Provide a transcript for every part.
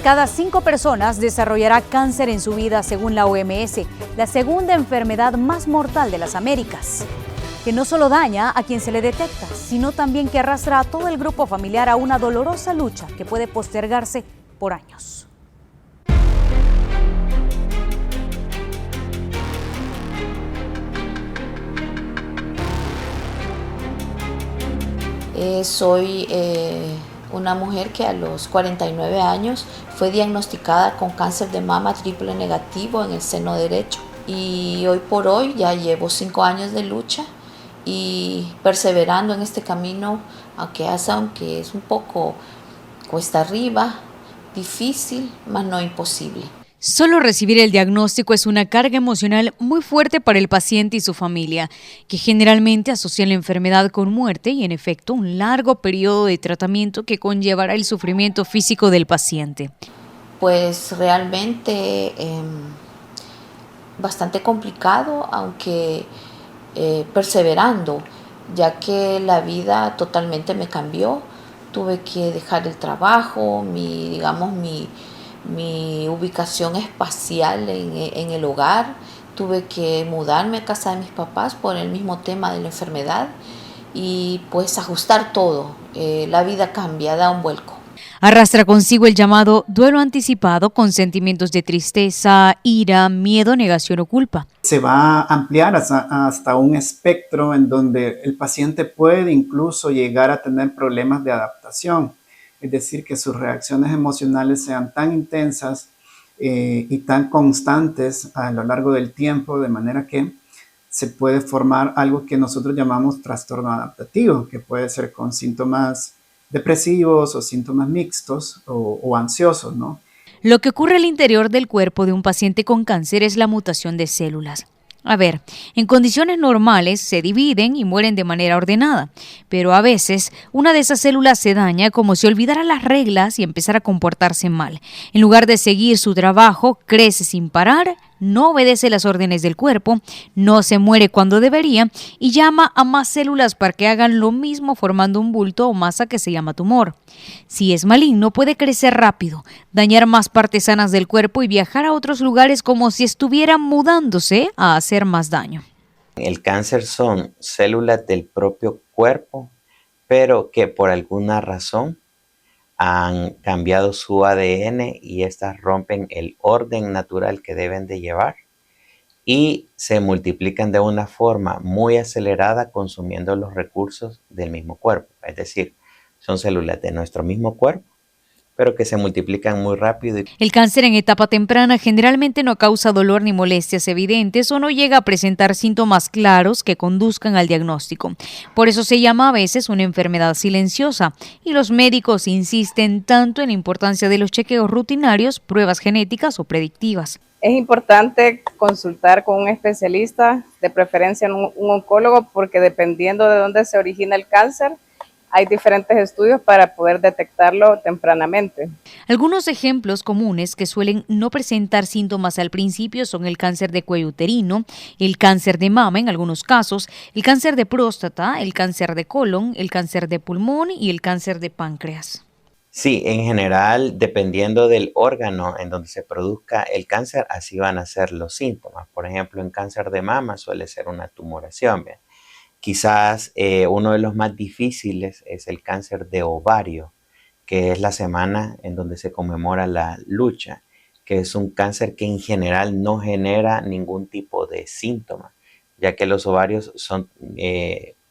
cada 5 personas desarrollará cáncer en su vida según la OMS, la segunda enfermedad más mortal de las Américas, que no solo daña a quien se le detecta, sino también que arrastra a todo el grupo familiar a una dolorosa lucha que puede postergarse por años. Soy una mujer que a los 49 años fue diagnosticada con cáncer de mama triple negativo en el seno derecho. Y hoy por hoy ya llevo 5 años de lucha y perseverando en este camino, aunque es un poco cuesta arriba, difícil, mas no imposible. Solo recibir el diagnóstico es una carga emocional muy fuerte para el paciente y su familia, que generalmente asocian la enfermedad con muerte y, en efecto, un largo periodo de tratamiento que conllevará el sufrimiento físico del paciente. Pues realmente bastante complicado, aunque perseverando, ya que la vida totalmente me cambió. Tuve que dejar el trabajo, mi ubicación espacial en el hogar. Tuve que mudarme a casa de mis papás por el mismo tema de la enfermedad y pues ajustar todo. La vida cambia, da un vuelco. Arrastra consigo el llamado duelo anticipado con sentimientos de tristeza, ira, miedo, negación o culpa. Se va a ampliar hasta un espectro en donde el paciente puede incluso llegar a tener problemas de adaptación. Es decir, que sus reacciones emocionales sean tan intensas y tan constantes a lo largo del tiempo, de manera que se puede formar algo que nosotros llamamos trastorno adaptativo, que puede ser con síntomas depresivos o síntomas mixtos o ansiosos, ¿no? Lo que ocurre al interior del cuerpo de un paciente con cáncer es la mutación de células. A ver, en condiciones normales se dividen y mueren de manera ordenada, pero a veces una de esas células se daña como si olvidara las reglas y empezara a comportarse mal. En lugar de seguir su trabajo, crece sin parar, no obedece las órdenes del cuerpo, no se muere cuando debería y llama a más células para que hagan lo mismo formando un bulto o masa que se llama tumor. Si es maligno, puede crecer rápido, dañar más partes sanas del cuerpo y viajar a otros lugares como si estuviera mudándose a hacer más daño. El cáncer son células del propio cuerpo, pero que por alguna razón han cambiado su ADN y estas rompen el orden natural que deben de llevar y se multiplican de una forma muy acelerada consumiendo los recursos del mismo cuerpo. Es decir, son células de nuestro mismo cuerpo, pero que se multiplican muy rápido. El cáncer en etapa temprana generalmente no causa dolor ni molestias evidentes o no llega a presentar síntomas claros que conduzcan al diagnóstico. Por eso se llama a veces una enfermedad silenciosa y los médicos insisten tanto en la importancia de los chequeos rutinarios, pruebas genéticas o predictivas. Es importante consultar con un especialista, de preferencia un oncólogo, porque dependiendo de dónde se origina el cáncer, hay diferentes estudios para poder detectarlo tempranamente. Algunos ejemplos comunes que suelen no presentar síntomas al principio son el cáncer de cuello uterino, el cáncer de mama en algunos casos, el cáncer de próstata, el cáncer de colon, el cáncer de pulmón y el cáncer de páncreas. Sí, en general, dependiendo del órgano en donde se produzca el cáncer, así van a ser los síntomas. Por ejemplo, en cáncer de mama suele ser una tumoración, ¿bien? Quizás uno de los más difíciles es el cáncer de ovario, que es la semana en donde se conmemora la lucha, que es un cáncer que en general no genera ningún tipo de síntoma, ya que los ovarios son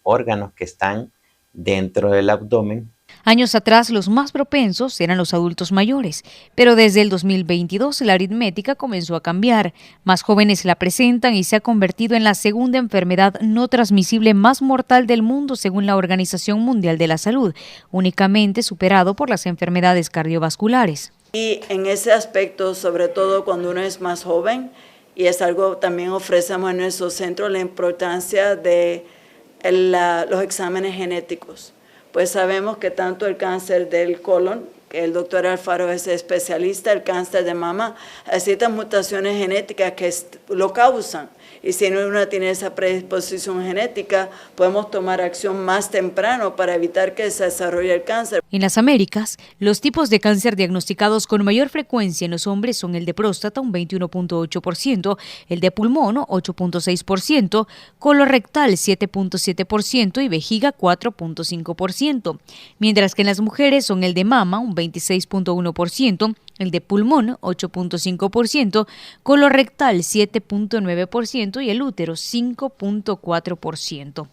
órganos que están dentro del abdomen. Años atrás, los más propensos eran los adultos mayores, pero desde el 2022 la aritmética comenzó a cambiar. Más jóvenes la presentan y se ha convertido en la segunda enfermedad no transmisible más mortal del mundo según la Organización Mundial de la Salud, únicamente superado por las enfermedades cardiovasculares. Y en ese aspecto, sobre todo cuando uno es más joven, y es algo también ofrecemos en nuestro centro, la importancia de los exámenes genéticos. Pues sabemos que tanto el cáncer del colon, que el doctor Alfaro es especialista, el cáncer de mama, hay ciertas mutaciones genéticas que lo causan. Y si uno tiene esa predisposición genética, podemos tomar acción más temprano para evitar que se desarrolle el cáncer. En las Américas, los tipos de cáncer diagnosticados con mayor frecuencia en los hombres son el de próstata, un 21.8%, el de pulmón, 8.6%, colorectal, 7.7% y vejiga, 4.5%, mientras que en las mujeres son el de mama, un 26.1%, el de pulmón, 8.5%, colorectal, 7.9% y el útero, 5.4%.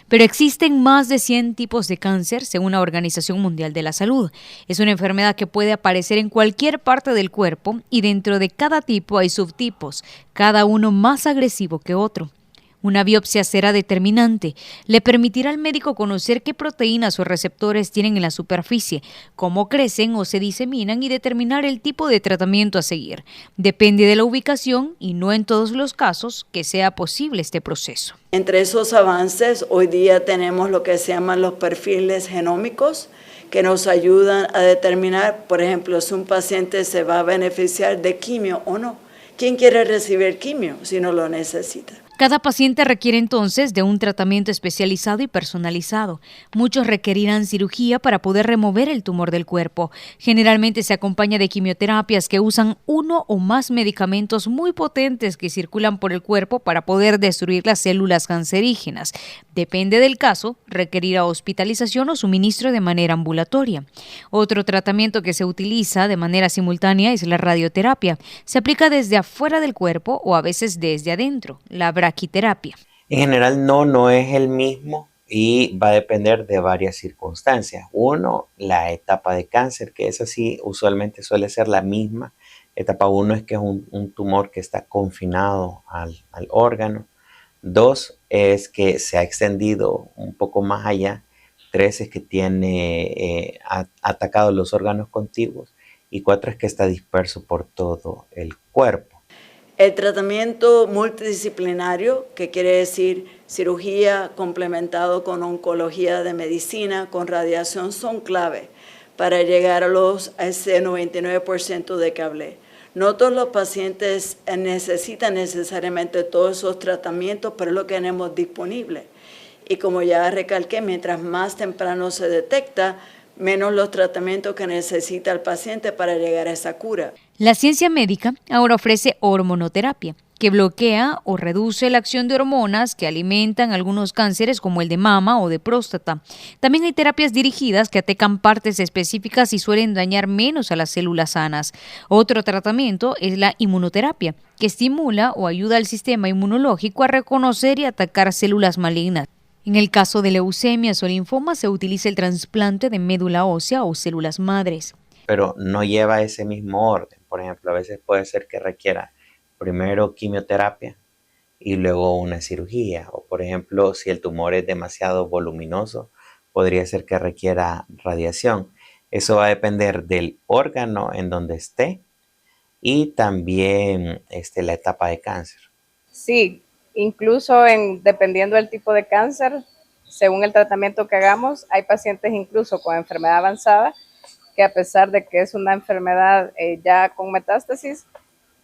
Pero existen más de 100 tipos de cáncer, según la Organización Mundial de la Salud. Es una enfermedad que puede aparecer en cualquier parte del cuerpo y dentro de cada tipo hay subtipos, cada uno más agresivo que otro. Una biopsia será determinante. Le permitirá al médico conocer qué proteínas o receptores tienen en la superficie, cómo crecen o se diseminan y determinar el tipo de tratamiento a seguir. Depende de la ubicación y no en todos los casos que sea posible este proceso. Entre esos avances, hoy día tenemos lo que se llaman los perfiles genómicos, que nos ayudan a determinar, por ejemplo, si un paciente se va a beneficiar de quimio o no. ¿Quién quiere recibir quimio si no lo necesita? Cada paciente requiere entonces de un tratamiento especializado y personalizado. Muchos requerirán cirugía para poder remover el tumor del cuerpo. Generalmente se acompaña de quimioterapias que usan uno o más medicamentos muy potentes que circulan por el cuerpo para poder destruir las células cancerígenas. Depende del caso, requerirá hospitalización o suministro de manera ambulatoria. Otro tratamiento que se utiliza de manera simultánea es la radioterapia. Se aplica desde afuera del cuerpo o a veces desde adentro. La braquiterapia. En general no es el mismo y va a depender de varias circunstancias. Uno, la etapa de cáncer, que es así, usualmente suele ser la misma. Etapa 1 es que es un tumor que está confinado al órgano. 2 es que se ha extendido un poco más allá. 3 es que tiene atacado los órganos contiguos. Y 4 es que está disperso por todo el cuerpo. El tratamiento multidisciplinario, que quiere decir cirugía complementado con oncología de medicina, con radiación, son clave para llegar a ese 99% de que hablé. No todos los pacientes necesitan necesariamente todos esos tratamientos, pero es lo que tenemos disponible. Y como ya recalqué, mientras más temprano se detecta, menos los tratamientos que necesita el paciente para llegar a esa cura. La ciencia médica ahora ofrece hormonoterapia, que bloquea o reduce la acción de hormonas que alimentan algunos cánceres como el de mama o de próstata. También hay terapias dirigidas que atacan partes específicas y suelen dañar menos a las células sanas. Otro tratamiento es la inmunoterapia, que estimula o ayuda al sistema inmunológico a reconocer y atacar células malignas. En el caso de leucemias o linfomas se utiliza el trasplante de médula ósea o células madres. Pero no lleva ese mismo orden. Por ejemplo, a veces puede ser que requiera primero quimioterapia y luego una cirugía. O por ejemplo, si el tumor es demasiado voluminoso, podría ser que requiera radiación. Eso va a depender del órgano en donde esté y también la etapa de cáncer. Sí, incluso dependiendo del tipo de cáncer, según el tratamiento que hagamos, hay pacientes incluso con enfermedad avanzada que a pesar de que es una enfermedad ya con metástasis,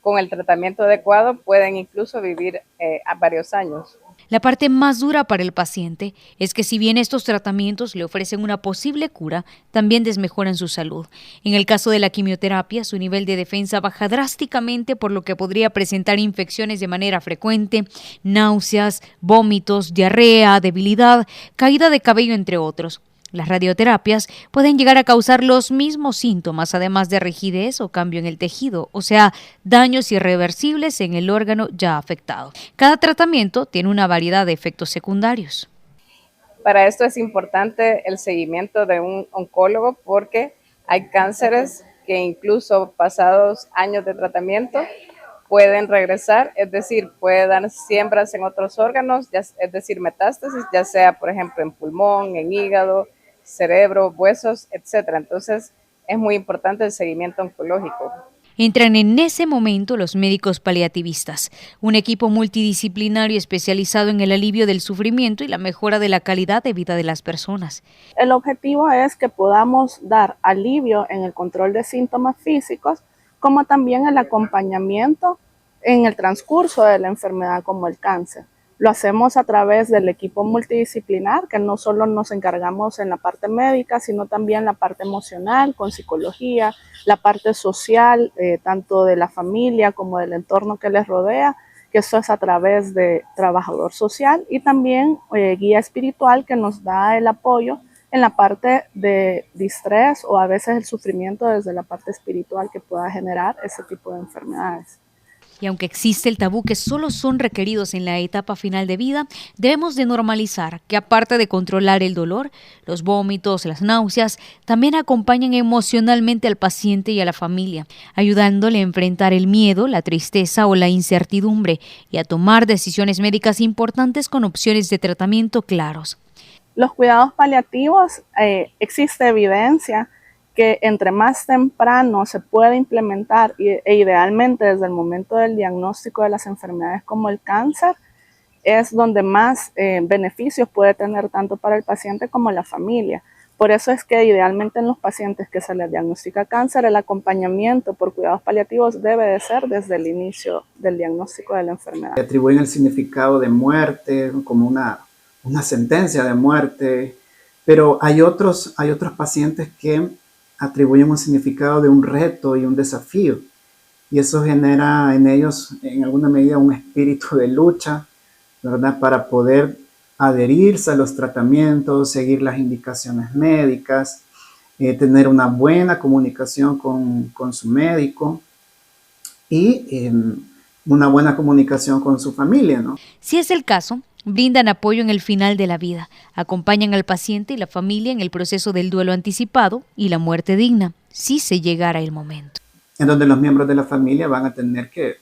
con el tratamiento adecuado pueden incluso vivir a varios años. La parte más dura para el paciente es que si bien estos tratamientos le ofrecen una posible cura, también desmejoran su salud. En el caso de la quimioterapia, su nivel de defensa baja drásticamente, por lo que podría presentar infecciones de manera frecuente, náuseas, vómitos, diarrea, debilidad, caída de cabello, entre otros. Las radioterapias pueden llegar a causar los mismos síntomas, además de rigidez o cambio en el tejido, o sea, daños irreversibles en el órgano ya afectado. Cada tratamiento tiene una variedad de efectos secundarios. Para esto es importante el seguimiento de un oncólogo porque hay cánceres que incluso pasados años de tratamiento pueden regresar, es decir, pueden dar siembras en otros órganos, es decir, metástasis, ya sea, por ejemplo, en pulmón, en hígado, cerebro, huesos, etcétera. Entonces, es muy importante el seguimiento oncológico. Entran en ese momento los médicos paliativistas, un equipo multidisciplinario especializado en el alivio del sufrimiento y la mejora de la calidad de vida de las personas. El objetivo es que podamos dar alivio en el control de síntomas físicos, como también el acompañamiento en el transcurso de la enfermedad como el cáncer. Lo hacemos a través del equipo multidisciplinar, que no solo nos encargamos en la parte médica, sino también la parte emocional, con psicología, la parte social, tanto de la familia como del entorno que les rodea, que esto es a través de trabajador social, y también guía espiritual, que nos da el apoyo en la parte de distrés o a veces el sufrimiento desde la parte espiritual que pueda generar ese tipo de enfermedades. Y aunque existe el tabú que solo son requeridos en la etapa final de vida, debemos de normalizar que aparte de controlar el dolor, los vómitos, las náuseas, también acompañan emocionalmente al paciente y a la familia, ayudándole a enfrentar el miedo, la tristeza o la incertidumbre y a tomar decisiones médicas importantes con opciones de tratamiento claros. Los cuidados paliativos, existe evidencia que entre más temprano se puede implementar e idealmente desde el momento del diagnóstico de las enfermedades como el cáncer, es donde más beneficios puede tener tanto para el paciente como la familia. Por eso es que idealmente en los pacientes que se les diagnostica cáncer, el acompañamiento por cuidados paliativos debe de ser desde el inicio del diagnóstico de la enfermedad. Atribuyen el significado de muerte como una sentencia de muerte, pero hay otros pacientes que atribuyen un significado de un reto y un desafío, y eso genera en ellos en alguna medida un espíritu de lucha, ¿verdad? Para poder adherirse a los tratamientos, seguir las indicaciones médicas, tener una buena comunicación con su médico y una buena comunicación con su familia, ¿no? Si es el caso, brindan apoyo en el final de la vida, acompañan al paciente y la familia en el proceso del duelo anticipado y la muerte digna, si se llegara el momento. En donde los miembros de la familia van a tener que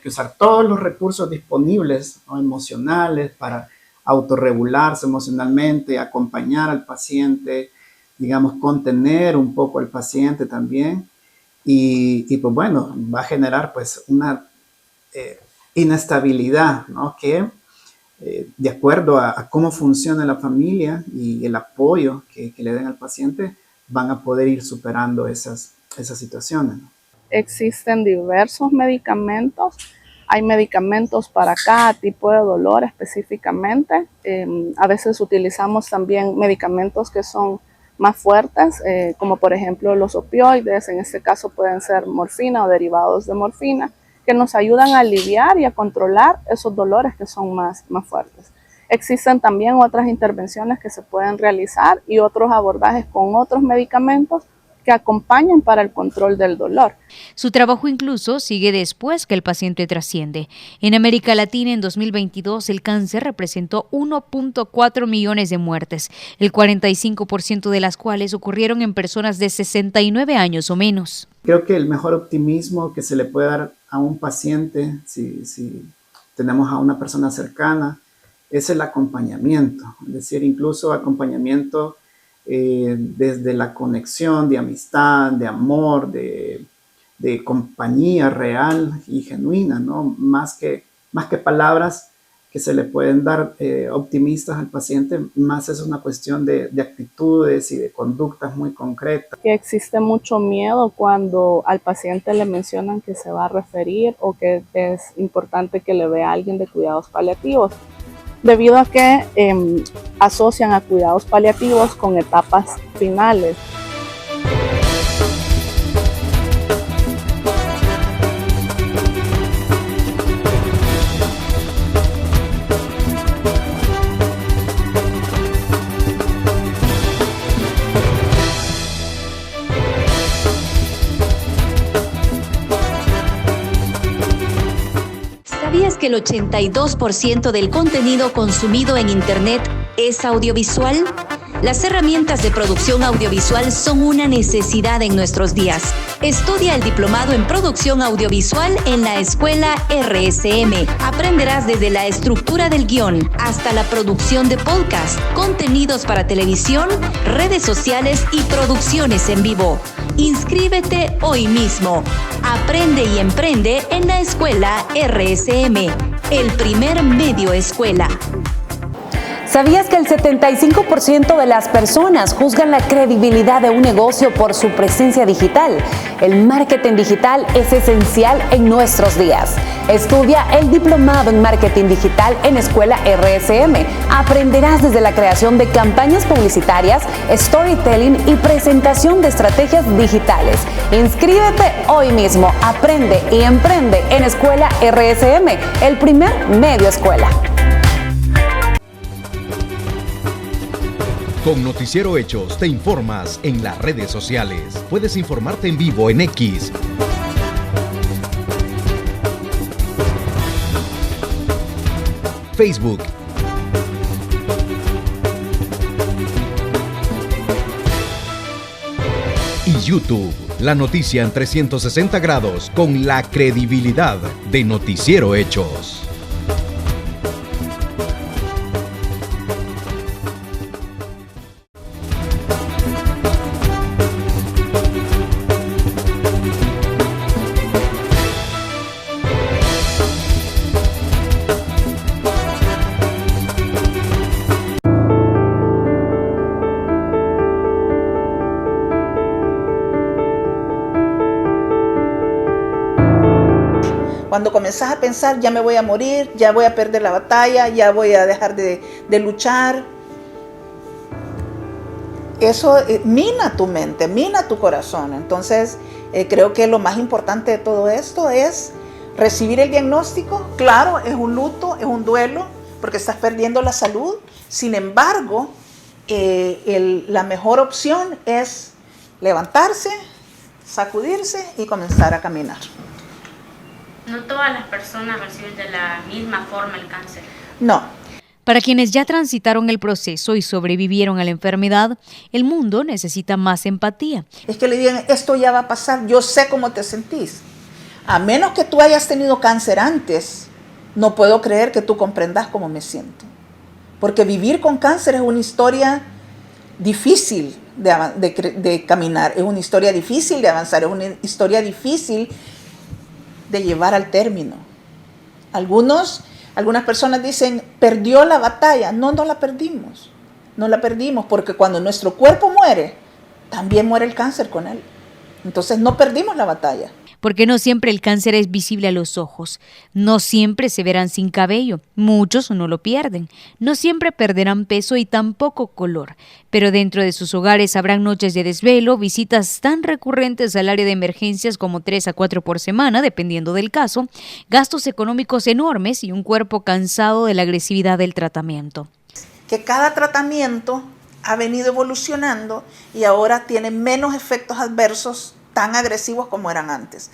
usar todos los recursos disponibles, ¿no? Emocionales, para autorregularse emocionalmente, acompañar al paciente, digamos, contener un poco al paciente también, y pues bueno, va a generar pues una inestabilidad, ¿no? Que de acuerdo a cómo funciona la familia y el apoyo que le den al paciente, van a poder ir superando esas situaciones, ¿no? Existen diversos medicamentos. Hay medicamentos para cada tipo de dolor específicamente. A veces utilizamos también medicamentos que son más fuertes, como por ejemplo los opioides. En este caso pueden ser morfina o derivados de morfina, que nos ayudan a aliviar y a controlar esos dolores que son más fuertes. Existen también otras intervenciones que se pueden realizar y otros abordajes con otros medicamentos que acompañan para el control del dolor. Su trabajo incluso sigue después que el paciente trasciende. En América Latina, en 2022, el cáncer representó 1.4 millones de muertes, el 45% de las cuales ocurrieron en personas de 69 años o menos. Creo que el mejor optimismo que se le puede dar a un paciente, si tenemos a una persona cercana, es el acompañamiento. Es decir, incluso acompañamiento desde la conexión de amistad, de amor, de compañía real y genuina, ¿no? Más que palabras que se le pueden dar optimistas al paciente, más es una cuestión de actitudes y de conductas muy concretas. Que existe mucho miedo cuando al paciente le mencionan que se va a referir o que es importante que le vea a alguien de cuidados paliativos, debido a que asocian a cuidados paliativos con etapas finales. ¿Sabías que el 82% del contenido consumido en Internet es audiovisual? Las herramientas de producción audiovisual son una necesidad en nuestros días. Estudia el diplomado en producción audiovisual en la escuela RSM. Aprenderás desde la estructura del guión hasta la producción de podcast, contenidos para televisión, redes sociales y producciones en vivo. Inscríbete hoy mismo. Aprende y emprende en la escuela RSM, el primer medio escuela. ¿Sabías que el 75% de las personas juzgan la credibilidad de un negocio por su presencia digital? El marketing digital es esencial en nuestros días. Estudia el diplomado en marketing digital en Escuela RSM. Aprenderás desde la creación de campañas publicitarias, storytelling y presentación de estrategias digitales. Inscríbete hoy mismo. Aprende y emprende en Escuela RSM, el primer medio escuela. Con Noticiero Hechos te informas en las redes sociales. Puedes informarte en vivo en X, Facebook y YouTube. La noticia en 360 grados con la credibilidad de Noticiero Hechos. Cuando comenzás a pensar, ya me voy a morir, ya voy a perder la batalla, ya voy a dejar de luchar, eso mina tu mente, mina tu corazón. Entonces, creo que lo más importante de todo esto es recibir el diagnóstico. Claro, es un luto, es un duelo, porque estás perdiendo la salud. Sin embargo, la mejor opción es levantarse, sacudirse y comenzar a caminar. No todas las personas reciben de la misma forma el cáncer. No. Para quienes ya transitaron el proceso y sobrevivieron a la enfermedad, el mundo necesita más empatía. Es que le digan, esto ya va a pasar, yo sé cómo te sentís. A menos que tú hayas tenido cáncer antes, no puedo creer que tú comprendas cómo me siento. Porque vivir con cáncer es una historia difícil de caminar, es una historia difícil de avanzar, es una historia difícil de llevar al término. Algunas personas dicen, perdió la batalla. No, no la perdimos. No la perdimos porque cuando nuestro cuerpo muere, también muere el cáncer con él. Entonces no perdimos la batalla. Porque no siempre el cáncer es visible a los ojos, no siempre se verán sin cabello, muchos no lo pierden, no siempre perderán peso y tampoco color, pero dentro de sus hogares habrán noches de desvelo, visitas tan recurrentes al área de emergencias como 3 a 4 por semana, dependiendo del caso, gastos económicos enormes y un cuerpo cansado de la agresividad del tratamiento. Que cada tratamiento ha venido evolucionando y ahora tiene menos efectos adversos tan agresivos como eran antes.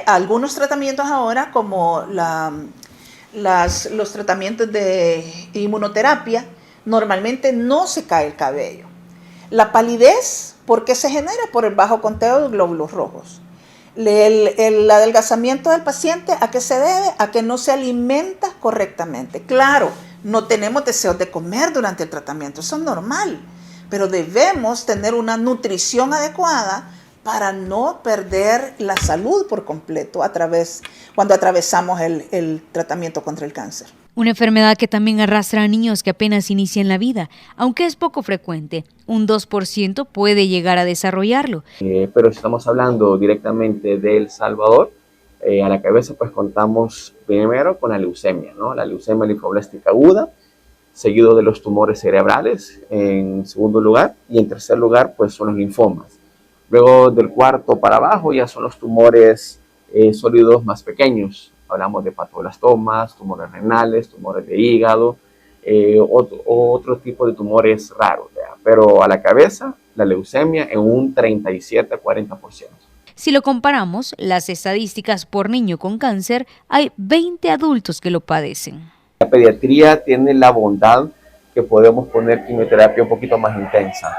Algunos tratamientos ahora, como los tratamientos de inmunoterapia, normalmente no se cae el cabello. La palidez, ¿por qué se genera? Por el bajo conteo de glóbulos rojos. El adelgazamiento del paciente, ¿a qué se debe? A que no se alimenta correctamente. Claro, no tenemos deseos de comer durante el tratamiento, eso es normal, pero debemos tener una nutrición adecuada para no perder la salud por completo cuando atravesamos el tratamiento contra el cáncer. Una enfermedad que también arrastra a niños que apenas inician la vida, aunque es poco frecuente, un 2% puede llegar a desarrollarlo. Pero si estamos hablando directamente de El Salvador, a la cabeza pues contamos primero con la leucemia, ¿no? La leucemia linfoblástica aguda, seguido de los tumores cerebrales en segundo lugar, y en tercer lugar pues son los linfomas. Luego del cuarto para abajo ya son los tumores sólidos más pequeños. Hablamos de patoblastomas, tumores renales, tumores de hígado, otro tipo de tumores raros. ¿verdad? Pero a la cabeza, la leucemia en un 37-40%. Si lo comparamos, las estadísticas por niño con cáncer, hay 20 adultos que lo padecen. La pediatría tiene la bondad que podemos poner quimioterapia un poquito más intensa.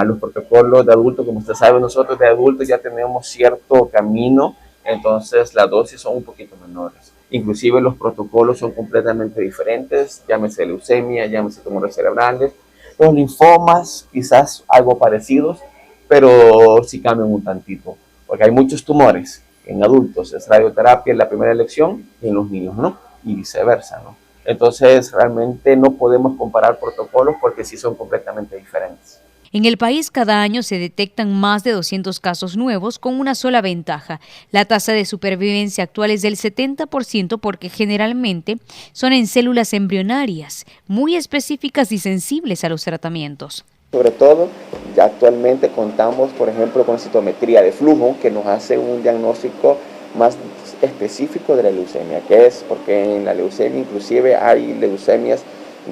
Los protocolos de adultos, como usted sabe, nosotros de adultos ya tenemos cierto camino, entonces las dosis son un poquito menores. Inclusive los protocolos son completamente diferentes, llámese leucemia, llámese tumores cerebrales. Los linfomas quizás algo parecidos, pero sí cambian un tantito, porque hay muchos tumores en adultos, es radioterapia en la primera elección y en los niños no, y viceversa, ¿no? Entonces realmente no podemos comparar protocolos porque sí son completamente diferentes. En el país cada año se detectan más de 200 casos nuevos con una sola ventaja. La tasa de supervivencia actual es del 70% porque generalmente son en células embrionarias, muy específicas y sensibles a los tratamientos. Sobre todo, ya actualmente contamos, por ejemplo, con citometría de flujo que nos hace un diagnóstico más específico de la leucemia, que es porque en la leucemia inclusive hay leucemias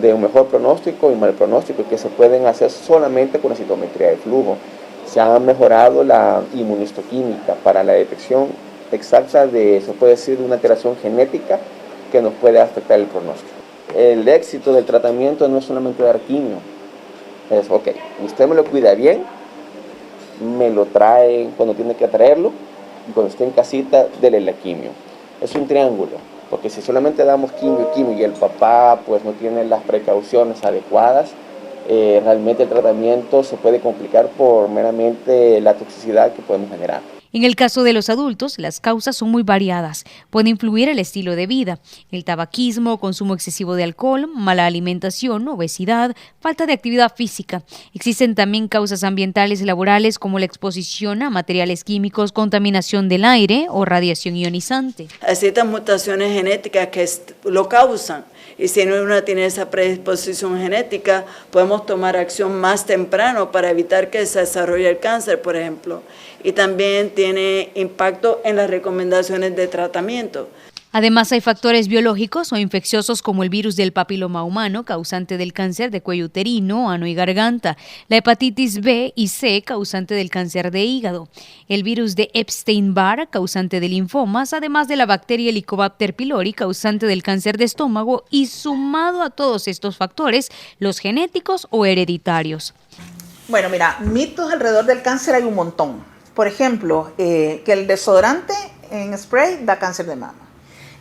de un mejor pronóstico y mal pronóstico que se pueden hacer solamente con la citometría de flujo. Se ha mejorado la inmunohistoquímica para la detección exacta de, se puede decir, de una alteración genética que nos puede afectar el pronóstico. El éxito del tratamiento no es solamente dar quimio, es ok, usted me lo cuida bien, me lo trae cuando tiene que traerlo y cuando esté en casita, dele la quimio. Es un triángulo. Porque si solamente damos quimio y el papá pues no tiene las precauciones adecuadas, realmente el tratamiento se puede complicar por meramente la toxicidad que podemos generar. En el caso de los adultos, las causas son muy variadas. Puede influir el estilo de vida, el tabaquismo, consumo excesivo de alcohol, mala alimentación, obesidad, falta de actividad física. Existen también causas ambientales y laborales como la exposición a materiales químicos, contaminación del aire o radiación ionizante. Existen mutaciones genéticas que lo causan. Y si uno tiene esa predisposición genética, podemos tomar acción más temprano para evitar que se desarrolle el cáncer, por ejemplo. Y también tiene impacto en las recomendaciones de tratamiento. Además, hay factores biológicos o infecciosos como el virus del papiloma humano, causante del cáncer de cuello uterino, ano y garganta, la hepatitis B y C, causante del cáncer de hígado, el virus de Epstein-Barr, causante de linfomas, además de la bacteria Helicobacter pylori, causante del cáncer de estómago, y sumado a todos estos factores, los genéticos o hereditarios. Bueno, mira, mitos alrededor del cáncer hay un montón. Por ejemplo, que el desodorante en spray da cáncer de mama.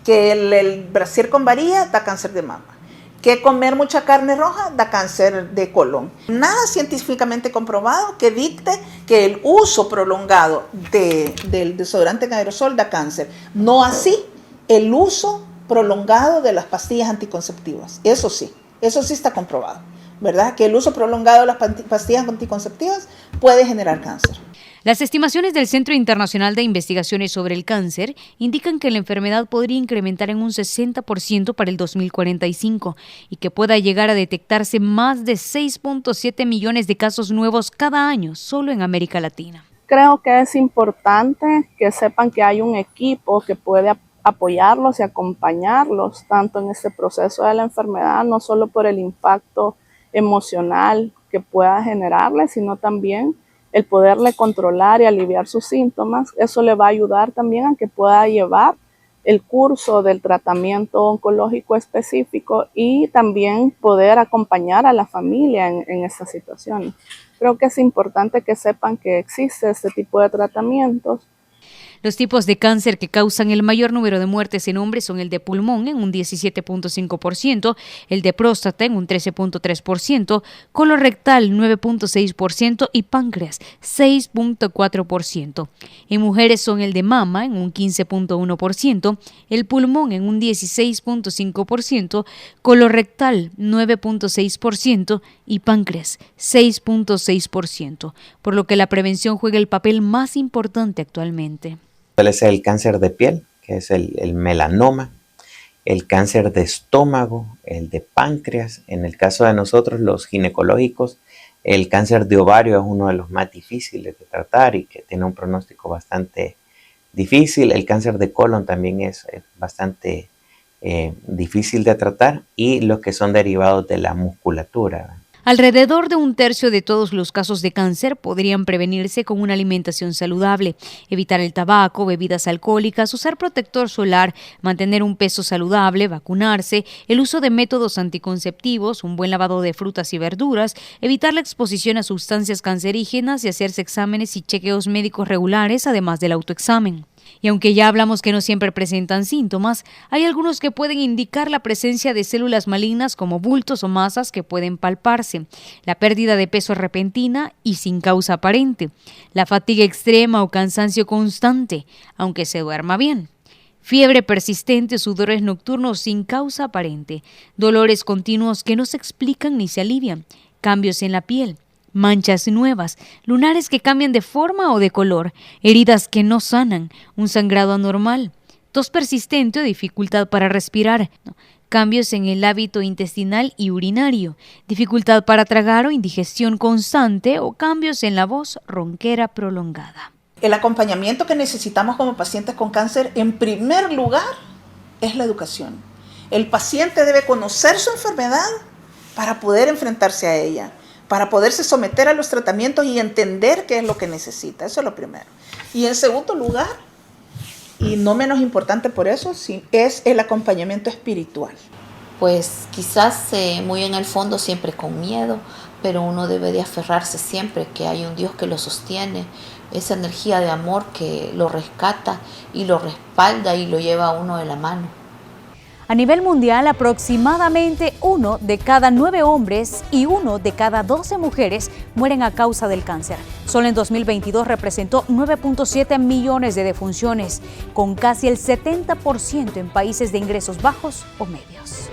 Que el brasier con varilla da cáncer de mama, que comer mucha carne roja da cáncer de colon. Nada científicamente comprobado que dicte que el uso prolongado del desodorante en aerosol da cáncer. No así el uso prolongado de las pastillas anticonceptivas. Eso sí está comprobado, ¿verdad? Que el uso prolongado de las pastillas anticonceptivas puede generar cáncer. Las estimaciones del Centro Internacional de Investigaciones sobre el Cáncer indican que la enfermedad podría incrementar en un 60% para el 2045 y que pueda llegar a detectarse más de 6.7 millones de casos nuevos cada año solo en América Latina. Creo que es importante que sepan que hay un equipo que puede apoyarlos y acompañarlos tanto en este proceso de la enfermedad, no solo por el impacto emocional que pueda generarle, sino también el poderle controlar y aliviar sus síntomas. Eso le va a ayudar también a que pueda llevar el curso del tratamiento oncológico específico y también poder acompañar a la familia en estas situaciones. Creo que es importante que sepan que existe este tipo de tratamientos. Los tipos de cáncer que causan el mayor número de muertes en hombres son el de pulmón en un 17.5%, el de próstata en un 13.3%, colorectal 9.6% y páncreas 6.4%. En mujeres son el de mama en un 15.1%, el pulmón en un 16.5%, colorectal 9.6% y páncreas 6.6%, por lo que la prevención juega el papel más importante actualmente. Suele ser el cáncer de piel, que es el melanoma, el cáncer de estómago, el de páncreas. En el caso de nosotros, los ginecológicos, el cáncer de ovario es uno de los más difíciles de tratar y que tiene un pronóstico bastante difícil. El cáncer de colon también es bastante difícil de tratar, y los que son derivados de la musculatura. Alrededor de un tercio de todos los casos de cáncer podrían prevenirse con una alimentación saludable, evitar el tabaco, bebidas alcohólicas, usar protector solar, mantener un peso saludable, vacunarse, el uso de métodos anticonceptivos, un buen lavado de frutas y verduras, evitar la exposición a sustancias cancerígenas y hacerse exámenes y chequeos médicos regulares, además del autoexamen. Y aunque ya hablamos que no siempre presentan síntomas, hay algunos que pueden indicar la presencia de células malignas como bultos o masas que pueden palparse, la pérdida de peso repentina y sin causa aparente, la fatiga extrema o cansancio constante, aunque se duerma bien, Fiebre persistente, sudores nocturnos sin causa aparente, dolores continuos que no se explican ni se alivian, cambios en la piel, manchas nuevas, lunares que cambian de forma o de color, heridas que no sanan, un sangrado anormal, tos persistente o dificultad para respirar, cambios en el hábito intestinal y urinario, dificultad para tragar o indigestión constante o cambios en la voz, ronquera prolongada. El acompañamiento que necesitamos como pacientes con cáncer, en primer lugar, es la educación. El paciente debe conocer su enfermedad para poder enfrentarse a ella, para poderse someter a los tratamientos y entender qué es lo que necesita. Eso es lo primero. Y en segundo lugar, y no menos importante por eso, sí, es el acompañamiento espiritual. Pues quizás muy en el fondo siempre con miedo, pero uno debe de aferrarse siempre que hay un Dios que lo sostiene, esa energía de amor que lo rescata y lo respalda y lo lleva a uno de la mano. A nivel mundial, aproximadamente 1 de cada 9 hombres y 1 de cada 12 mujeres mueren a causa del cáncer. Solo en 2022 representó 9.7 millones de defunciones, con casi el 70% en países de ingresos bajos o medios.